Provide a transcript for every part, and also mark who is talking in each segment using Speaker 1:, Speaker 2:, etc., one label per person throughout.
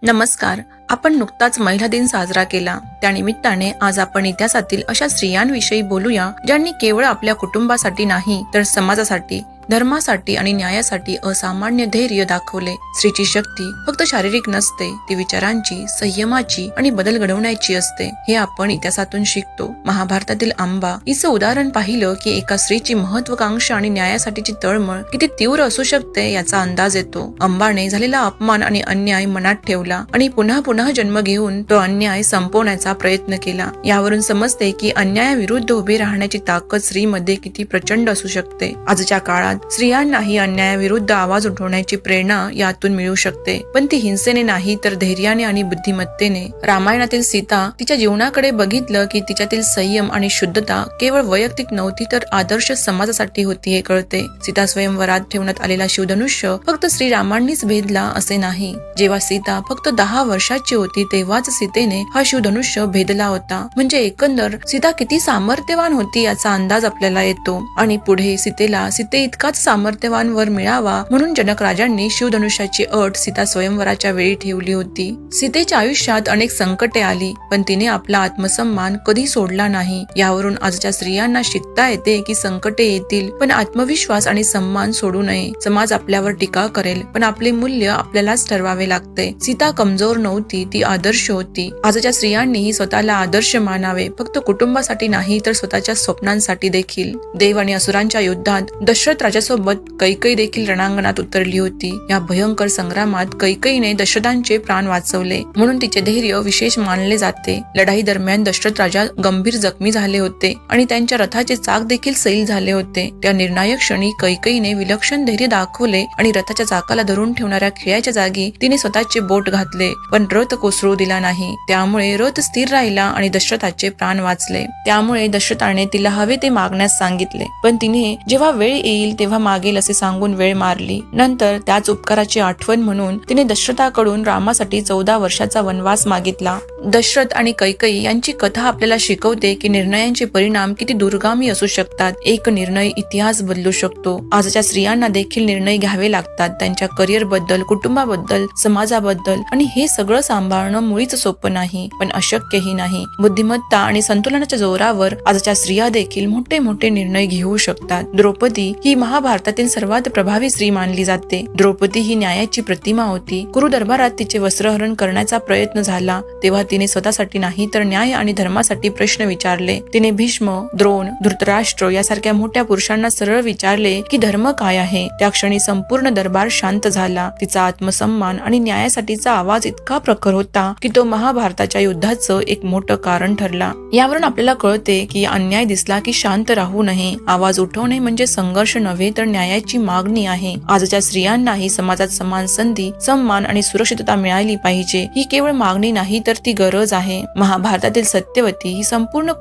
Speaker 1: नमस्कार. आपण नुकताच महिला दिन साजरा केला. त्यानिमित्ताने आज आपण इतिहासातील अशा स्त्रियांविषयी बोलूया ज्यांनी केवळ आपल्या कुटुंबासाठी नाही तर समाजासाठी, धर्मासाठी आणि न्यायासाठी असामान्य धैर्य दाखवले. स्त्रीची शक्ती फक्त शारीरिक नसते, ती विचारांची, संयमाची आणि बदल घडवण्याची असते. हे आपण इतिहासातून शिकतो. महाभारतातील अंबा हिचं उदाहरण पाहिलं की एका स्त्रीची महत्वाकांक्षा आणि न्यायासाठीची तळमळ किती तीव्र असू शकते याचा अंदाज येतो. अंबाने झालेला अपमान आणि अन्याय मनात ठेवला आणि पुन्हा पुन्हा जन्म घेऊन तो अन्याय संपवण्याचा प्रयत्न केला. यावरून समजते की अन्यायाविरुद्ध उभे राहण्याची ताकद स्त्रीमध्ये किती प्रचंड असू शकते. आजच्या काळात स्त्रियांनाही अन्यायाविरुद्ध आवाज उठवण्याची प्रेरणा यातून मिळू शकते, पण ती हिंसेने नाही तर धैर्याने आणि बुद्धिमत्तेने. रामायणातील सीता तिच्या जीवनाकडे बघितलं की तिच्यातील संयम आणि शुद्धता केवळ वैयक्तिक नव्हती तर आदर्श समाजासाठी होती हे कळते. सीता स्वयंवरात ठेवण्यात आलेला शिवधनुष्य फक्त श्रीरामांनीच भेदला असे नाही. जेव्हा सीता फक्त 10 वर्षाची होती तेव्हाच सीतेने हा शिवधनुष्य भेदला होता. म्हणजे एकंदर सीता किती सामर्थ्यवान होती याचा अंदाज आपल्याला येतो. आणि पुढे सीतेला सीते इतकाच सामर्थ्यवान वर मिळावा म्हणून जनक राजांनी शिवधनुष्याची अट सीता स्वयंवराच्या वेळी ठेवली होती. सीतेच्या आयुष्यात अनेक संकटे आली, पण तिने आपला आत्मसन्मान कधी सोडला नाही. यावरून आजच्या स्त्रियांना शिकता येते की संकटे येतील पण आत्मविश्वास आणि सन्मान सोडू नये. समाज आपल्यावर टीका करेल पण आपले मूल्य आपल्यालाच ठरवावे लागते. सीता कमजोर नव्हती, ती आदर्श होती. आजच्या स्त्रियांनीही स्वतःला आदर्श मानावे, फक्त कुटुंबासाठी नाही तर स्वतःच्या स्वप्नांसाठी देखील. देव आणि असुरांच्या युद्धात दशरथ राजासोबत कैकेयी देखील रणांगणात उतरली होती. या भयंकर संग्रामात कैकेयीने दशरथांचे प्राण वाचवले म्हणून तिचे धैर्य विशेष मानले जाते. लढाई दरम्यान दशरथ राजा गंभीर जखमी झाले होते आणि त्यांच्या रथाचे चाक देखील सैल झाले होते. त्या निर्णायक क्षणी कैकेयीने विलक्षण धैर्य दाखवले आणि रथाच्या चाकाला धरून ठेवणाऱ्या खिळ्याच्या जागी तिने स्वतःचे बोट घातले, पण रथ कोसळू दिला नाही. त्यामुळे रथ स्थिर राहिला आणि दशरथाचे प्राण वाचले. त्यामुळे दशरथाने तिला हवे ते मागण्यास सांगितले, पण तिने जेव्हा वेळ येईल तेव्हा मागेल असे सांगून वेळ मारली. नंतर त्याच उपकाराची आठवण म्हणून तिने दशरथाकडून रामासाठी 14 वर्षाचा वनवास मागितला. दशरथ आणि कैकेयी यांची कथा आपल्याला शिकवते की निर्णयांचे परिणाम किती दूरगामी असू शकतात. एक निर्णय इतिहास बदलू शकतो. आजच्या स्त्रियांना देखील निर्णय घ्यावे लागतात, त्यांच्या करिअर बद्दल, कुटुंबाबद्दल, समाजाबद्दल, आणि हे सगळं सांभाळणं मुळीच सोपं नाही पण अशक्यही नाही. बुद्धिमत्ता आणि संतुलनाच्या जोरावर आजच्या स्त्रिया देखील मोठे मोठे निर्णय घेऊ शकतात. द्रौपदी ही महाभारतातील सर्वात प्रभावी स्त्री मानली जाते. द्रौपदी ही न्यायाची प्रतिमा होती. कुरु दरबारात तिचे वस्त्रहरण करण्याचा प्रयत्न झाला तेव्हा तिने स्वतःसाठी नाही तर न्याय आणि धर्मासाठी प्रश्न विचारले. तिने भीष्म, द्रोण, धृतराष्ट्र यासारख्या मोठ्या पुरुषांना सरळ विचारले की धर्म काय आहे. त्या क्षणी संपूर्ण दरबार शांत झाला. तिचा आत्मसन्मान आणि न्यायासाठीचा आवाज इतका प्रखर होता की तो महाभारताच्या युद्धाचं एक मोठं कारण ठरला. यावरून आपल्याला कळते की अन्याय दिसला की शांत राहू नये. आवाज उठवणे म्हणजे संघर्ष नव्हे तर न्यायाची मागणी आहे. आजच्या स्त्रियांनाही समाजात समान संधी, सन्मान आणि सुरक्षितता मिळाली पाहिजे. ही केवळ मागणी नाही तर ती गरज आहे. महाभारतातील सत्यवती ही संपूर्ण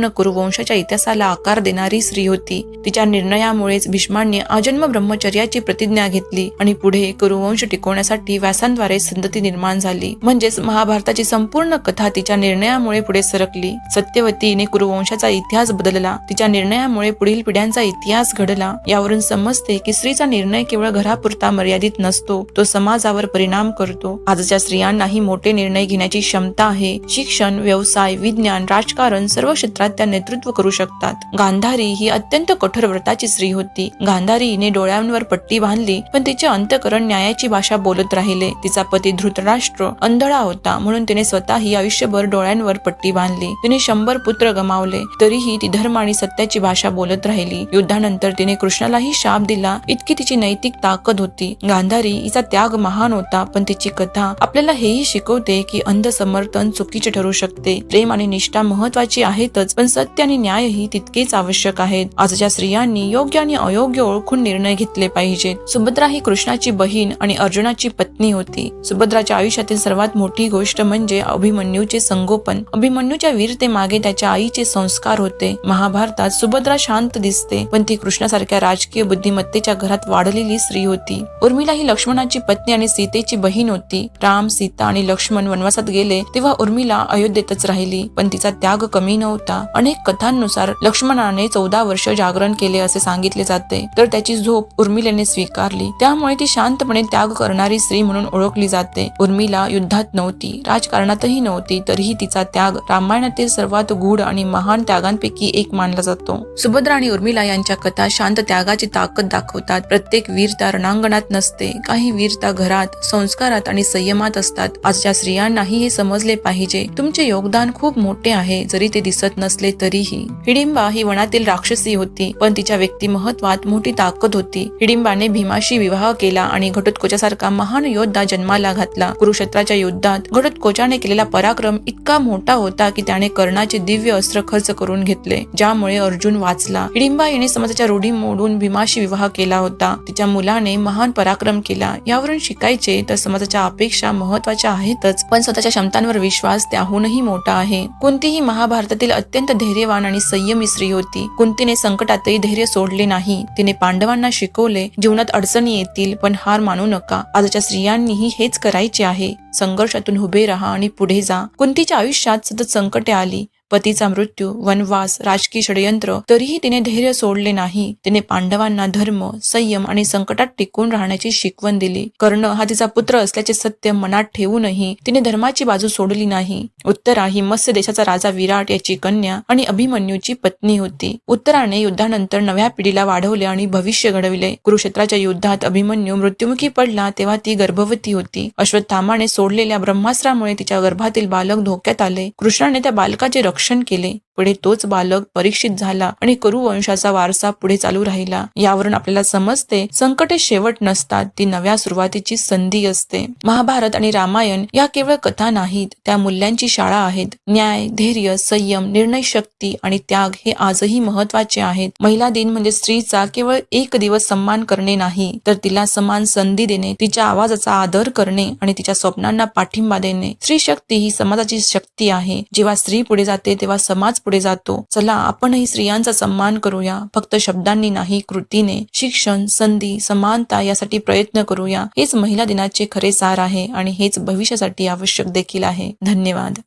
Speaker 1: कुरुवंशाच्या इतिहासाला आकार देणारी स्त्री होती. तिच्या निर्णयामुळेच भीष्मांनी आजन्म ब्रह्मचर्याची प्रतिज्ञा घेतली आणि पुढे कुरुवंश टिकवण्यासाठी व्यासांद्वारे संतती निर्माण झाली. म्हणजेच महाभारताची संपूर्ण कथा तिच्या निर्णयामुळे पुढे सरकली. सत्यवतीने कुरुवंशाचा इतिहास बदलला. तिच्या निर्णयामुळे पुढील पिढ्यांचा इतिहास घडला. यावरून समजते की स्त्रीचा निर्णय केवळ घरापुरता मर्यादित नसतो, तो समाजावर परिणाम करतो. आजच्या स्त्रियांनाही मोठे निर्णय घेण्याची क्षमता आहे. शिक्षण, व्यवसाय, विज्ञान, राजकारण सर्व क्षेत्रात त्या नेतृत्व करू शकतात. गांधारी ही अत्यंत कठोर व्रताची स्त्री होती. गांधारीने डोळ्यांवर पट्टी बांधली पण तिचे अंतःकरण न्यायाची भाषा बोलत राहिले. तिचा पती धृतराष्ट्र अंधळा होता म्हणून तिने स्वतःही आयुष्यभर डोळ्यांवर पट्टी बांधली. तिने 100 पुत्र गमावले तरीही ती धर्म आणि सत्याची भाषा बोलत राहिली. युद्धानंतर तिने कृष्णालाही शाप दिला, इतकी तिची नैतिक ताकद होती. गांधारी हिचा त्याग महान होता पण तिची कथा आपल्याला हेही शिकवते की अंध समर्थन चुकीचे ठरू शकते. प्रेम आणि निष्ठा महत्वाची आहेतच पण सत्य आणि न्यायही तितकेच आवश्यक आहेत. आजच्या स्त्रियांनी योग्य आणि अयोग्य ओळखून निर्णय घेतले पाहिजेत. सुभद्रा ही कृष्णाची बहीण आणि अर्जुनाची पत्नी होती. सुभद्राच्या आयुष्यातील सर्वात मोठी गोष्ट म्हणजे अभिमन्यूचे संगोपन. अभिमन्यूच्या वीरतेमागे त्याच्या आईचे संस्कार होते. महाभारतात सुभद्रा शांत दिसते पण ती कृष्णासारख्या राजकीय बुद्धिमत्तेच्या घरात वाढलेली स्त्री होती. उर्मिला ही लक्ष्मणाची पत्नी आणि सीतेची बहीण होती. राम, सीता आणि लक्ष्मण वनवासात गेले तेव्हा उर्मिला अयोध्येतच राहिली, पण तिचा त्याग कमी नव्हता. अनेक कथांनुसार लक्ष्मणाने 14 वर्ष जागरण केले असे सांगितले जाते, तर त्याची झोप उर्मिलेने स्वीकारली. त्यामुळे ती शांतपणे त्याग करणारी स्त्री म्हणून ओळखली जाते. उर्मिला युद्धात नव्हती, राजकारणातही नव्हती, तरीही तिचा त्याग रामायणातील सर्वात गूढ आणि महान त्यागांपैकी एक मानला जातो. सुभद्रा आणि उर्मिला यांच्या कथा शांत त्यागाची ताकद दाखवतात. प्रत्येक वीरता रणांगणात नसते, काही वीरता घरात, संस्कारात आणि संयमात असतात. आजच्या स्त्रियांनाही हे समजले पाहिजे. तुमचे योगदान खूप मोठे आहे, जरी ते दिसत नसले तरीही. हिडिंबा ही वनातील राक्षसी होती, पण तिच्या व्यक्तिमहत्वात मोठी ताकद होती. हिडिंबाने भीमाशी विवाह केला आणि घटोत्कचासारखा महान योद्धा जन्माला घातला. कुरुक्षेत्राच्या युद्धात घटोत्कचाने केलेला पराक्रम इतका मोठा होता की त्याने कर्णाचे दिव्य अस्त्र खर्च करून घेतले, ज्यामुळे अर्जुन वाचला. हिडिंबा हिने समाजाच्या रूढी मोडून भीमाशी विवाह केला होता. तिच्या मुलाने महान पराक्रम केला. यावरून शिकायचे तर समाजाच्या अपेक्षा महत्वाच्या आहेतच, पण स्वतःच्या क्षमतांवर विश्वास त्याहूनही मोठा आहे. कुंती महाभारतातील अत्यंत धैर्यवान आणि संयमी स्त्री होती. कुंतीने संकटातही धैर्य सोडले नाही. तिने पांडवांना शिकवले, जीवनात अडचणी येतील पण हार मानू नका. आजच्या स्त्रियांनीही हेच करायचे आहे. संघर्षातून उभे राहा आणि पुढे जा. कुंतीच्या आयुष्यात सतत संकटे आली, पतीचा मृत्यू, वनवास, राजकीय षडयंत्र, तरीही तिने धैर्य सोडले नाही. तिने पांडवांना धर्म, संयम आणि संकटात टिकून राहण्याची शिकवण दिली. कर्ण हा तिचा पुत्र असल्याचे सत्य मनात ठेवूनही तिने धर्माची बाजू सोडली नाही. उत्तरा ही मत्स्य देशाचा राजा विराट याची कन्या आणि अभिमन्यूची पत्नी होती. उत्तराने युद्धानंतर नव्या पिढीला वाढवले आणि भविष्य घडविले. कुरुक्षेत्राच्या युद्धात अभिमन्यू मृत्युमुखी पडला तेव्हा ती गर्भवती होती. अश्वत्थामाने सोडलेल्या ब्रह्मास्त्रामुळे तिच्या गर्भातील बालक धोक्यात आले. कृष्णाने त्या बालकाचे रक्षण केले. पुढे तोच बालक परीक्षित झाला आणि कुरु वंशाचा वारसा पुढे चालू राहिला. यावरून आपल्याला समजते, संकटे शेवट नसतात, ती नव्या सुरुवातीची संधी असते. महाभारत आणि रामायण या केवळ कथा नाहीत, त्या मूल्यांची शाळा आहेत. न्याय, धैर्य, संयम, निर्णय शक्ती आणि त्याग हे आजही महत्वाचे आहेत. महिला दिन म्हणजे स्त्रीचा केवळ एक दिवस सन्मान करणे नाही, तर तिला समान संधी देणे, तिच्या आवाजाचा आदर करणे आणि तिच्या स्वप्नांना पाठिंबा देणे. स्त्री शक्ती ही समाजाची शक्ती आहे. जेव्हा स्त्री पुढे जाते तेव्हा समाज पुढे जातो. चला आपणही स्त्रियांचा सन्मान करूया, फक्त शब्दांनी नाही, कृतीने. शिक्षण, संधी, समानता यासाठी प्रयत्न करूया. हेच महिला दिनाचे खरे सार आहे आणि हेच भविष्यासाठी आवश्यक देखील आहे. धन्यवाद.